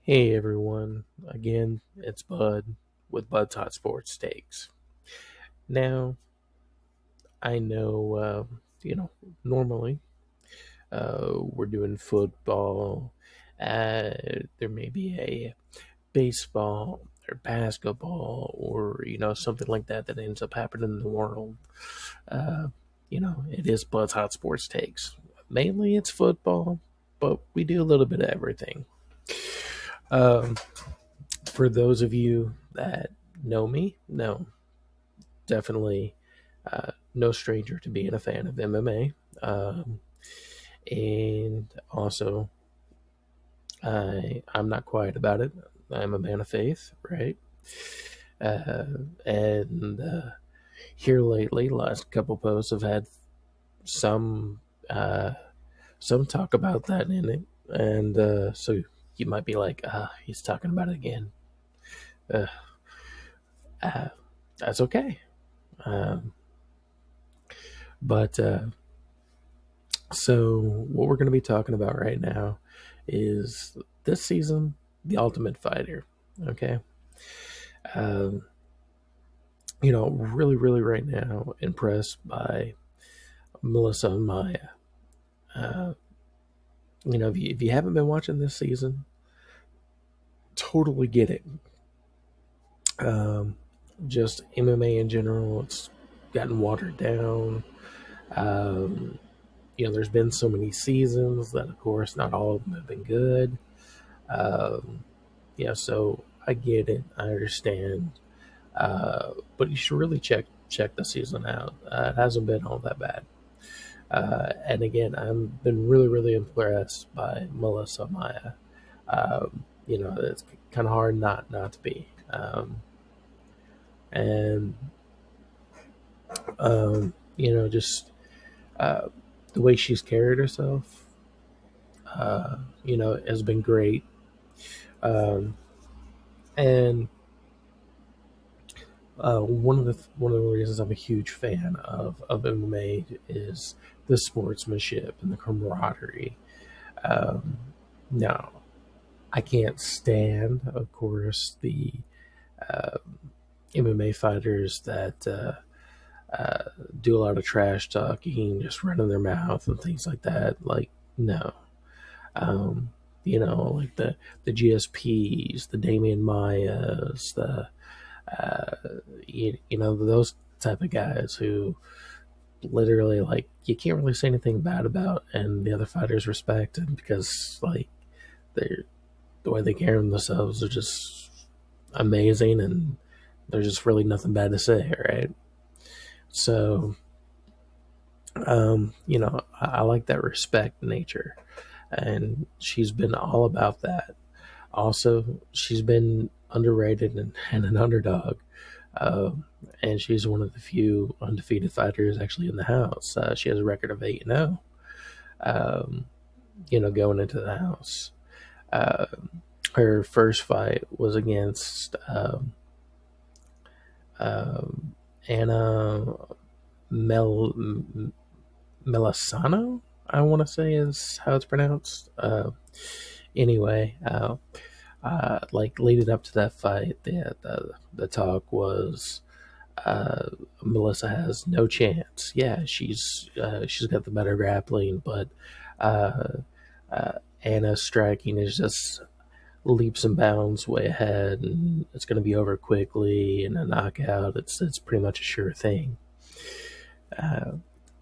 Hey everyone, again, it's Bud with Bud's Hot Sports Takes. Now, I know, normally we're doing football, there may be a baseball or basketball or, something like that that ends up happening in the world. Uh, it is Bud's Hot Sports Takes. Mainly it's football, but we do a little bit of everything. Um, for those of you that know me, no, definitely no stranger to being a fan of MMA. And also, I'm not quiet about it. I'm a man of faith, right? Uh, and here lately, last couple posts have had some uh, some talk about that in it, and so you might be like, he's talking about it again. Uh, uh, that's okay. Um, but So, what we're going to be talking about right now is this season, The Ultimate Fighter. Okay. Um, really, really right now impressed by Melissa and Maya. Uh, if you haven't been watching this season, totally get it. Um, just MMA in general, it's gotten watered down. Um, there's been so many seasons that, of course, not all of them have been good. Um, so I get it. I understand. But you should really check the season out. It hasn't been all that bad. And again, I've been really, really impressed by Melissa Maya. It's kind of hard not to be. And just the way she's carried herself, has been great. Um, and one of the reasons I'm a huge fan of MMA is the sportsmanship and the camaraderie. Um, now, I can't stand, of course, the uh, MMA fighters that do a lot of trash talking, just running their mouth and things like that. Like, no. Um, like the GSPs, the Damian Mayas, the those type of guys who literally, like, you can't really say anything bad about, and the other fighters respect it because, like, they're the way they carry themselves are just amazing, and there's just really nothing bad to say, right? So, I like that respect nature, and she's been all about that. Also, she's been underrated and an underdog. Um, and she's one of the few undefeated fighters actually in the house. She has a record of 8-0, going into the house. Uh, Her first fight was against um, Anna Melisano, I want to say is how it's pronounced. Anyway, like leading up to that fight, the talk was Melissa has no chance. Yeah, she's got the better grappling, but uh, Anna's striking is just leaps and bounds way ahead, and it's going to be over quickly and a knockout. It's pretty much a sure thing. Uh,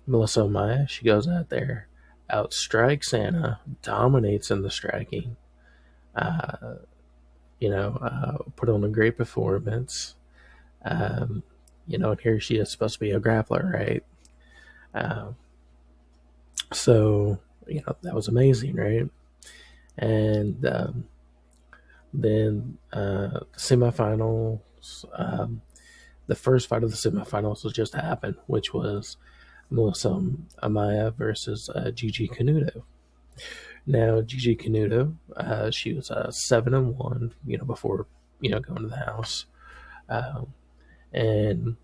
Melissa Maya, she goes out there, outstrikes Anna, dominates in the striking. Uh, put on a great performance. Um, and here she is supposed to be a grappler, right? Um, so that was amazing, right? And then semifinals. The first fight of the semifinals was just happened, which was Melissa Amaya versus Gigi Canuto. Now, Gigi Canuto, she was 7-1, before going to the house, um, and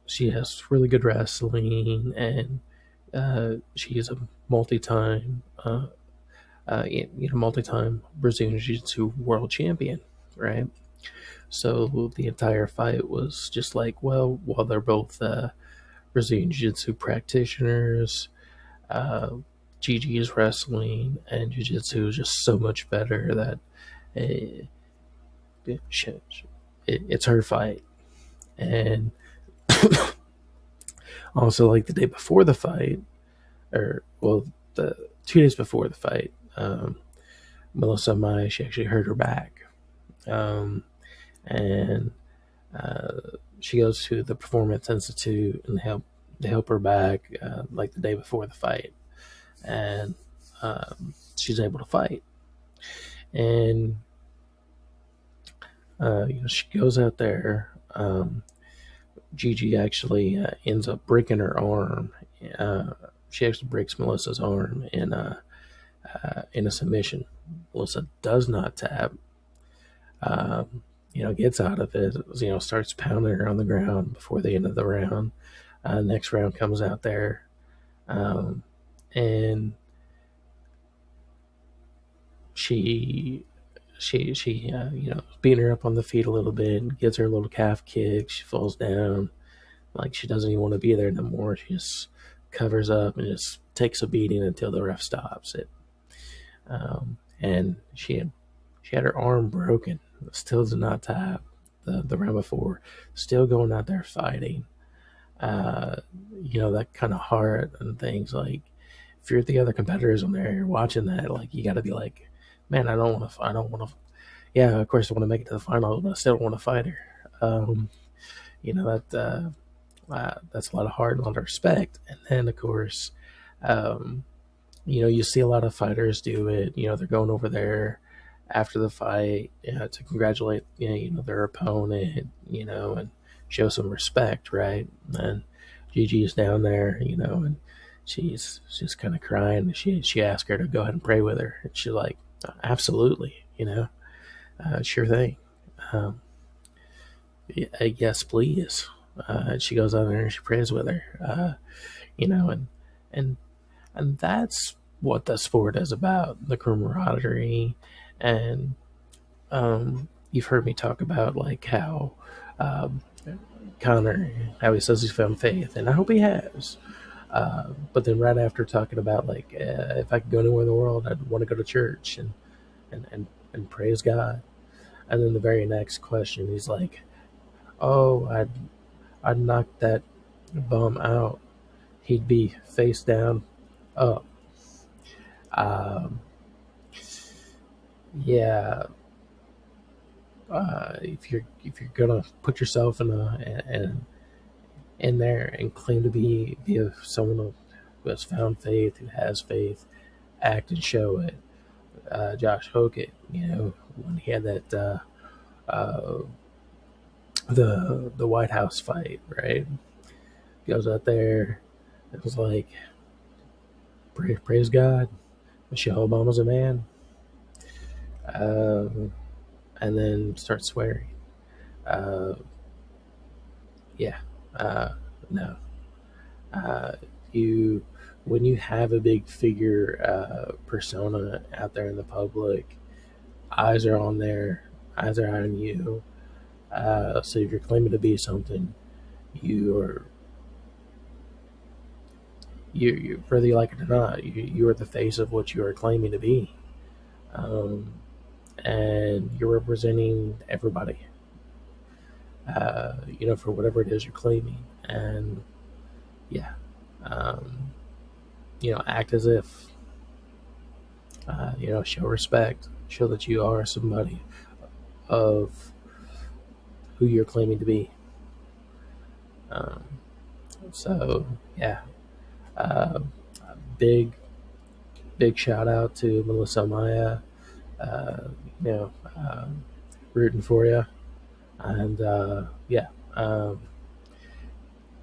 she has really good wrestling, and she is a multi-time multi-time Brazilian Jiu-Jitsu world champion, right? So the entire fight was just like, well, while they're both Brazilian Jiu-Jitsu practitioners, uh, Gigi is wrestling, and Jiu-Jitsu is just so much better that it, it's her fight. And also, like the day before the fight, or well, the 2 days before the fight, Melissa Amaya, she actually hurt her back, and uh, she goes to the Performance Institute and help her back, like the day before the fight, and she's able to fight. And she goes out there. Gigi actually ends up breaking her arm. Uh, she actually breaks Melissa's arm in a submission. Melissa does not tap. Gets out of it. Starts pounding her on the ground before the end of the round. Next round comes out there, and she beating her up on the feet a little bit, gives her a little calf kick. She falls down, like she doesn't even want to be there no more. She just covers up and just takes a beating until the ref stops it. And she had her arm broken, still did not tap the round before, still going out there fighting. That kind of heart and things, like if you're the other competitors on there, you're watching that, like you got to be like, man, I don't want to. Yeah, of course I want to make it to the final, but I still don't want to fight her. That's a lot of heart and a lot of respect. And then of course, you see a lot of fighters do it. They're going over there after the fight to congratulate their opponent, and show some respect, right? And Gigi is down there, and she's just kind of crying. She asked her to go ahead and pray with her, and she's like, absolutely, sure thing. Yes, please. She goes on there and she prays with her, and and that's what the sport is about, the camaraderie. And you've heard me talk about like how um, Connor, how he says he's found faith, and I hope he has. But then right after talking about like if I could go anywhere in the world, I'd want to go to church and praise God. And then the very next question, he's like, "Oh, I'd knock that bum out. He'd be face down up." Um, yeah, if you're gonna put yourself in there and claim to be someone who has found faith, who has faith, act and show it. Josh Hockett, when he had that the White House fight, right? Goes out there, it was like, praise God, Michelle Obama's a man, um, and then starts swearing. Uh, yeah, no. Uh, you When you have a big figure persona out there in the public, eyes are on there, eyes are on you. So if you're claiming to be something, you are you whether you like it or not, you are the face of what you are claiming to be, um, and you're representing everybody. For whatever it is you're claiming, and yeah, um, act as if, show respect, show that you are somebody of who you're claiming to be. Um, so yeah, uh, big big shout out to Melissa Maya. Uh, you know, rooting for you, and yeah,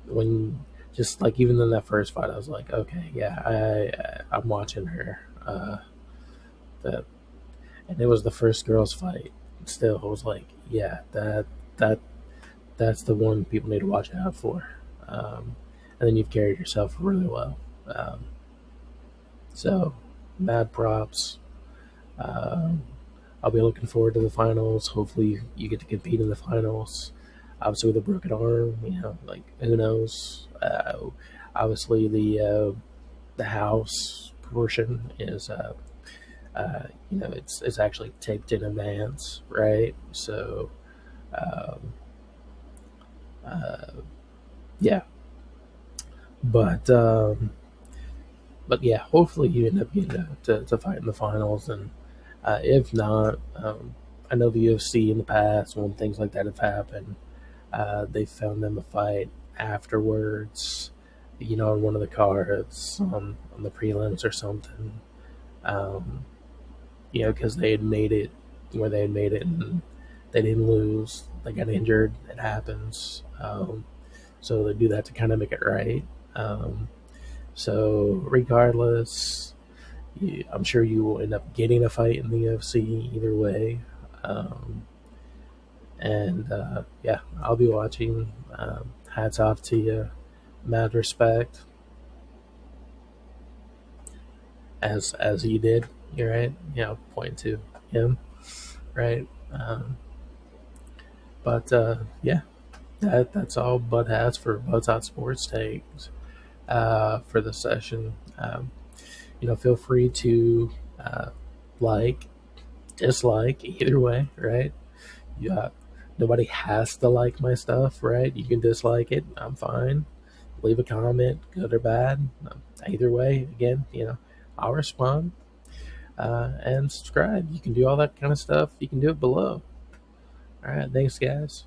when just like even in that first fight, I was like, okay, yeah, I'm watching her. That And it was the first girls' fight. Still, I was like, yeah, that that's the one people need to watch out for. And then you've carried yourself really well. So, mad props. Uh, I'll be looking forward to the finals. Hopefully, you get to compete in the finals. Obviously, with a broken arm, like who knows? Obviously, the house portion is it's actually taped in advance, right? So um, uh, yeah, but yeah, hopefully you end up getting to fight in the finals, and if not, I know the UFC in the past when things like that have happened, they found them a fight afterwards, on one of the cards on the prelims or something. Um, because they had made it where they had made it and they didn't lose. They got injured. It happens. So they do that to kind of make it right. Um, so regardless, I'm sure you will end up getting a fight in the UFC either way. Um, and yeah, I'll be watching. Hats off to you. Mad respect, as you did. You're right. Point to him, right? But yeah, that's all Bud has for Bud's Hot Sports takes for the session. Feel free to like, dislike, either way, right? Yeah, nobody has to like my stuff, right? You can dislike it. I'm fine. Leave a comment, good or bad. Either way, again, I'll respond and subscribe. You can do all that kind of stuff. You can do it below. All right, thanks, guys.